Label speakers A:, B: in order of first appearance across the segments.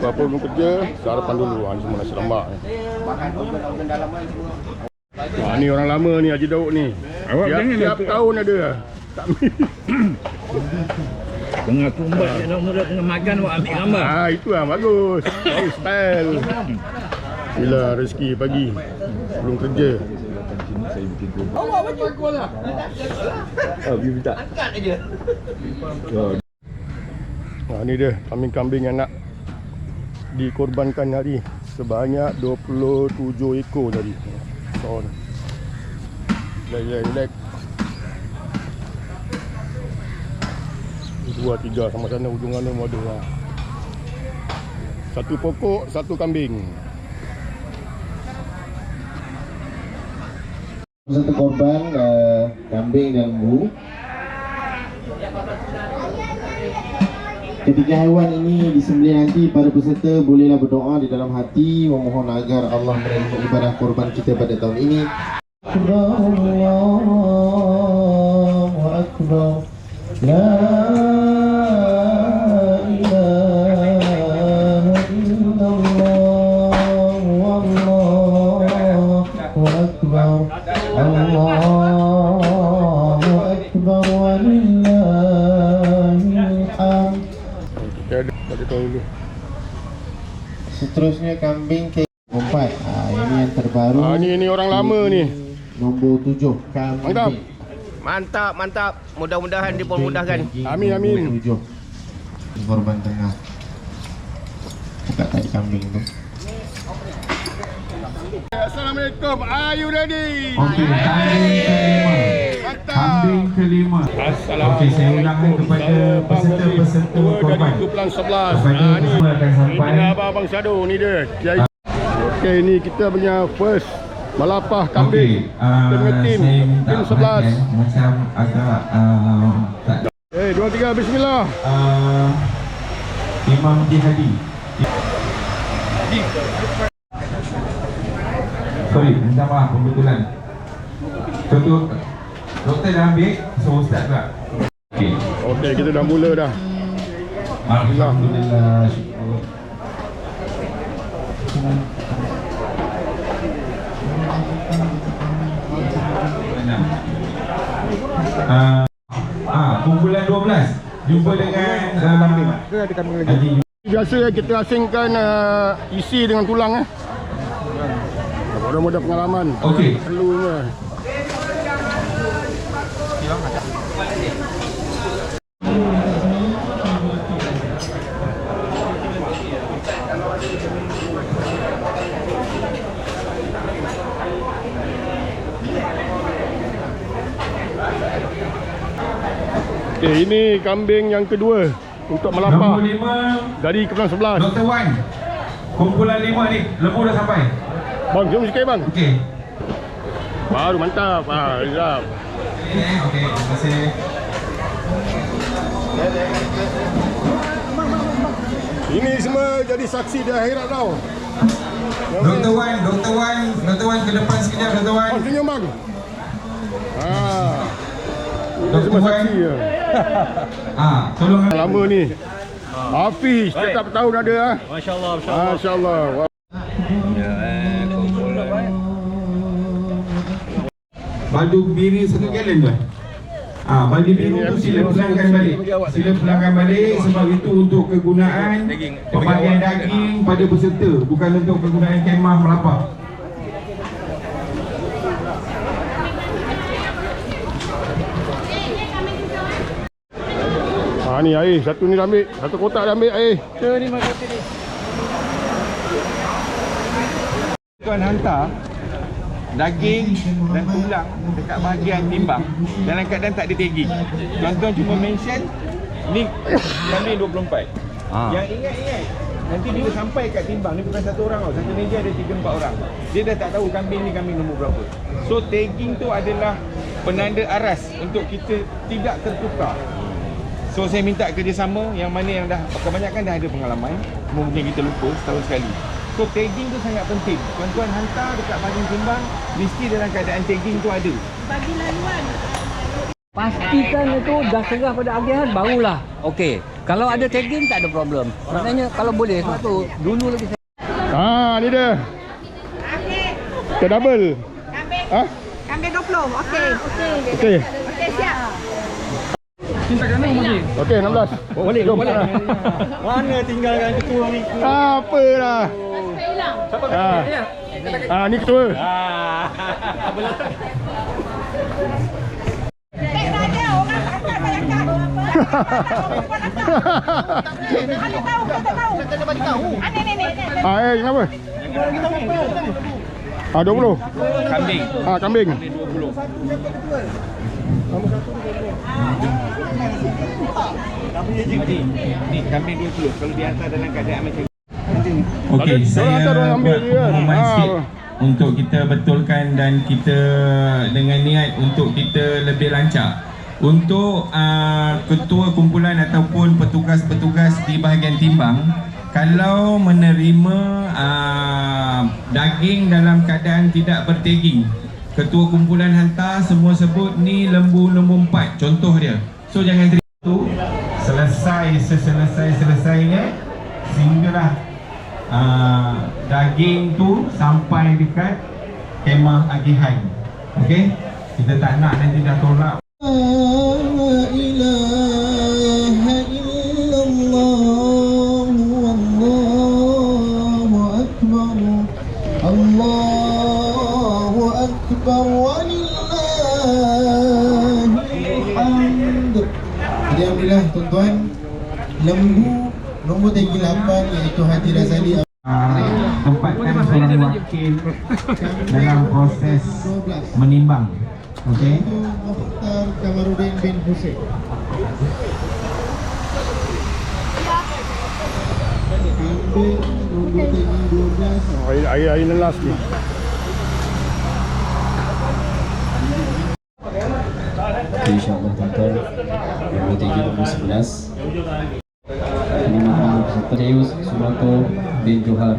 A: Apa-apa belum kerja, sarapan dulu. Ni semua nasi lemak ni. Ni orang lama ni, Haji Daud ni.
B: Awak jangan
A: tiap tahun ada. Tak
B: tengah kumbat je nak mula tengah makan awak ambil gambar.
A: itu lah bagus. Baru style. Bila rezeki pagi belum kerja.
C: Awak baju aku lah.
B: Dia minta.
C: Angkat aja.
A: Ni dia kambing-kambing yang nak dikorbankan hari sebanyak 27 ekor tadi. So, relax. 2, 3 sama sana ujung mana ada lah. Satu pokok, satu kambing.
D: Satu korban kambing dan lembu. Ketiga haiwan ini disembelih nanti, para peserta bolehlah berdoa di dalam hati memohon agar Allah menerima ibadah korban kita pada tahun ini. Allahu Akbar. La ilaha illallah wallahu akbar. Allahu akbar walillahil hamd.
A: Bagi tahu dulu.
D: Seterusnya kambing ke-4. Ini yang terbaru.
A: Ni orang lama ni.
D: Nombor 7 kambing.
C: Mantap. Mudah-mudahan dipermudahkan.
A: Amin.
D: 7. Korban tengah. Buka tadi kambing tu.
A: Assalamualaikum. Are you ready?
E: Okey, kambing kelima. Okey, saya ulangkan kepada peserta-peserta korban.
A: Dari Kuplang 11.
E: Kepada semua akan sampai.
A: Ini Abang Shadow ni dia. Okey, ni kita punya first malapah kambing. Kita punya tim 11.
E: Macam agak tak.
A: 2, 3, bismillah.
E: Imam Jihadi. Sorry, minta maaf pembetulan. Contoh doktor dah ambil, so ustaz pula.
A: Okey, kita dah mula dah.
E: Alhamdulillah. Kumpulan 12 jumpa dengan Haji.
A: Biasa kita asingkan isi dengan tulang Mudah-mudahan pengalaman.
E: Okey.
A: Perlunya. Okey, ini kambing yang kedua untuk melapah.
E: Nombor 5
A: dari Kuplang 11.
E: Dr. Wan. Kumpulan 5 ni, lembu dah sampai.
A: Bang, jom sikit bang.
E: Okey.
A: Baru mantap. Sedap.
E: Okey, terima kasih.
A: Ini semua jadi saksi di akhirat tau.
E: Dr. Wan ke depan sekejap, Dr. Wan.
A: Bang, senyum bang. Ini
E: Dr.
A: semua
E: Wan.
A: saksi ya.
E: Tolong.
A: Lama ni. Hafiz, setiap tahun ada
B: Masya-Allah,
A: Masya-Allah.
E: Baldu biru 1 galen tu. Baldu biru tu sila pulangkan balik. Sebab itu untuk kegunaan pembagian daging pada peserta, bukan untuk kegunaan kemah melapah.
A: Ni air, satu ni dah ambil, satu kotak dah ambil air.
B: Terima kasih. Tuan hantar daging dan tulang dekat bahagian timbang dalam keadaan tak ada tagging. Tuan-tuan cuma mention ni kambing 24. Yang ingat nanti bila sampai kat timbang ni bukan satu orang tau, satu meja ada 3-4 orang. Dia dah tak tahu kambing ni kambing nombor berapa. So tagging tu adalah penanda aras untuk kita tidak tertukar. So saya minta kerjasama yang mana yang dah kebanyakan dah ada pengalaman, mungkin kita lupa setahun sekali. So tagging tu sangat penting. Tuan-tuan hantar dekat bahagian timbang, mesti dalam keadaan tagging tu ada.
F: Bagi laluan. Pastikan itu dah serah pada agihan barulah okey. Kalau ada tagging tak ada problem. Maknanya kalau boleh sebab tu dulu lagi saya
A: Ni dia. Kita double.
G: Kambing. Kambing 20. Okey.
A: Okey.
G: Okey, siap.
A: Okey, 16. Bawa balik, jom.
B: Mana tinggalkan ketua ni?
A: Apalah. Ni ketua.
G: Tek raja orang tak angkat banyak kat. Ana tahu, kita tahu. Kita bagi tahu. Ni.
A: Kenapa? 20.
B: Kambing.
A: Kambing.
B: 20. Ni kambing 20. Kalau dihantar dalam keadaan macam ni.
E: Okey, saya
A: hantar orang ambil je kan.
E: pengumuman sikit untuk kita betulkan dan kita dengan niat untuk kita lebih lancar. Untuk ketua kumpulan ataupun petugas-petugas di bahagian timbang, kalau menerima daging dalam keadaan tidak bertagging, ketua kumpulan hantar semua sebut ni lembu-lembu 4, contoh dia. So jangan terima tu selesainya sehinggalah daging tu sampai dekat kemah agihan. Okey, kita tak nak nanti dah tolak.
D: Allahu Akbar walillahilhamd. Jadi alhamdulillah tuan-tuan, lembu nombor 38 iaitu Haji Razali
E: Tempatkan seorang wakil dalam proses menimbang. Okey.
D: Mukhtar Kamarudin bin Hussein. Kambing nombor 12.
A: Air nelas ni.
H: InsyaAllah tuan-tuan, nombor 3 nombor 11 ini Muhammad Satrius Sumanto bin Johar.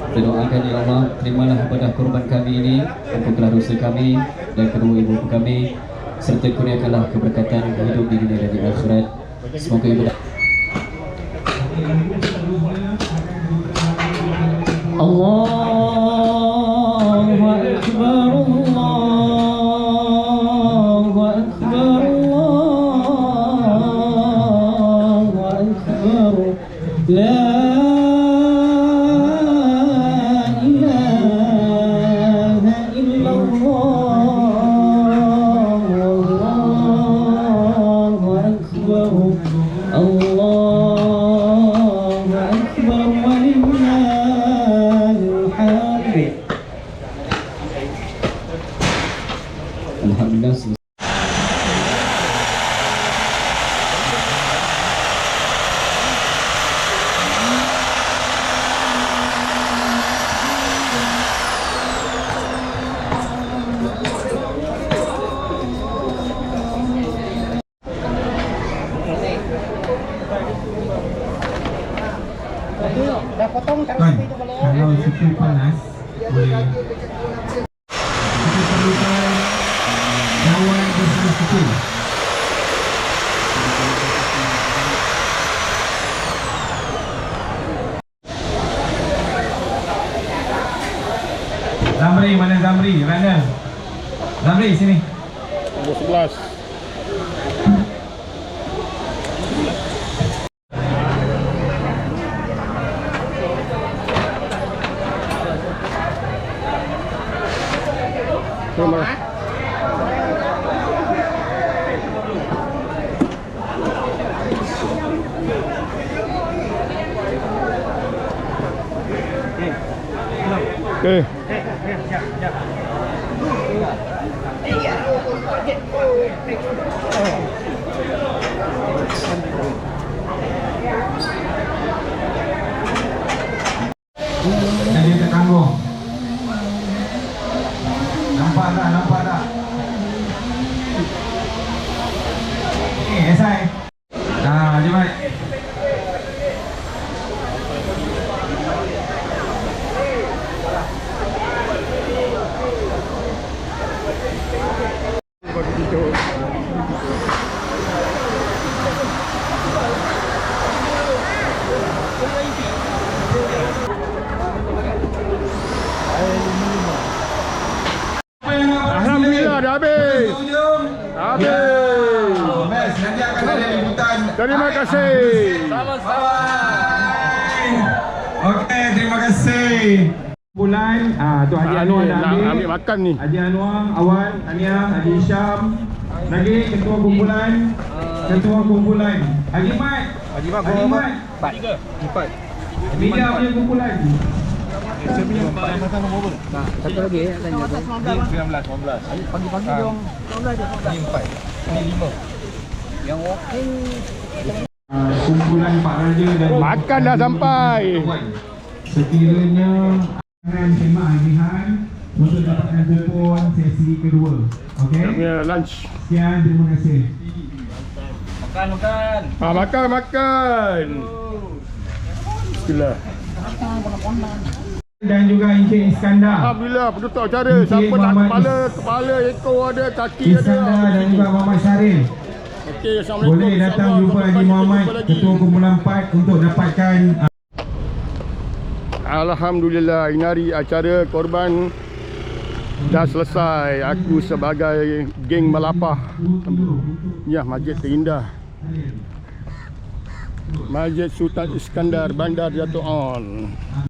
H: Kita doakan ya Allah, terimalah ibadah korban kami ini, ampunkanlah dosa kami dan kedua ibu kami, serta kurniakanlah keberkatan hidup di dunia dan di akhirat. Semoga ibadah Allahu Akbar, Allahu Akbar, Allahu Akbar, la ilaha illallah, Allahu Akbar, Allahu Akbar, walillahil hamd. Alhamdulillah.
E: Tuan, kalau situ panas boleh kita perlukan dawan bersih-bersih. Zamri, mana Zamri? Mana? Zamri sini.
A: Nombor 11. Okey.
E: Jadi kita tanggung. Nampak tak? Ni esai. Cepat.
A: habis.
E: Hujung.
A: Habis.
E: Best, nanti akan ada liputan.
A: Terima kasih.
E: Bye. Okey, terima kasih. Bulan, tu Haji Anwar dah
A: nak
E: ambil.
A: ambil makan ni.
E: Haji Anwar, awal, Tania, Haji Syam. Lagi ketua kumpulan. Ketua kumpulan. Haji Mat. Haji Mat.
F: Empat.
E: Media punya kumpulan.
F: Satu lagi tanya tu.
B: 19.
F: Pagi-pagi dong.
B: Ni 4. Ni 5.
F: Yang walking
E: Kumpulan Pak Raja dan
A: Makan dah sampai.
E: sekiranya akan semak agihan untuk dapatkan kupon sesi kedua. Okey.
A: Punya lunch.
E: Sekian, terima kasih.
A: Makan. Bismillah.
E: Dan juga Encik Iskandar.
A: Alhamdulillah, penutup acara.
E: Encik
A: Siapa nak
E: Muhammad
A: kepala, ekor ada, kaki
E: Iskandar
A: ada.
E: dan juga Muhammad Syarif.
A: Okey, Assalamualaikum.
E: Boleh datang jumpa Haji Muhammad, Ketua Kumpulan 4 untuk dapatkan
A: Alhamdulillah, ini hari acara korban dah selesai. Aku sebagai geng Melapah. Ya, masjid terindah. Masjid Sultan Iskandar, Bandar Jatuh On.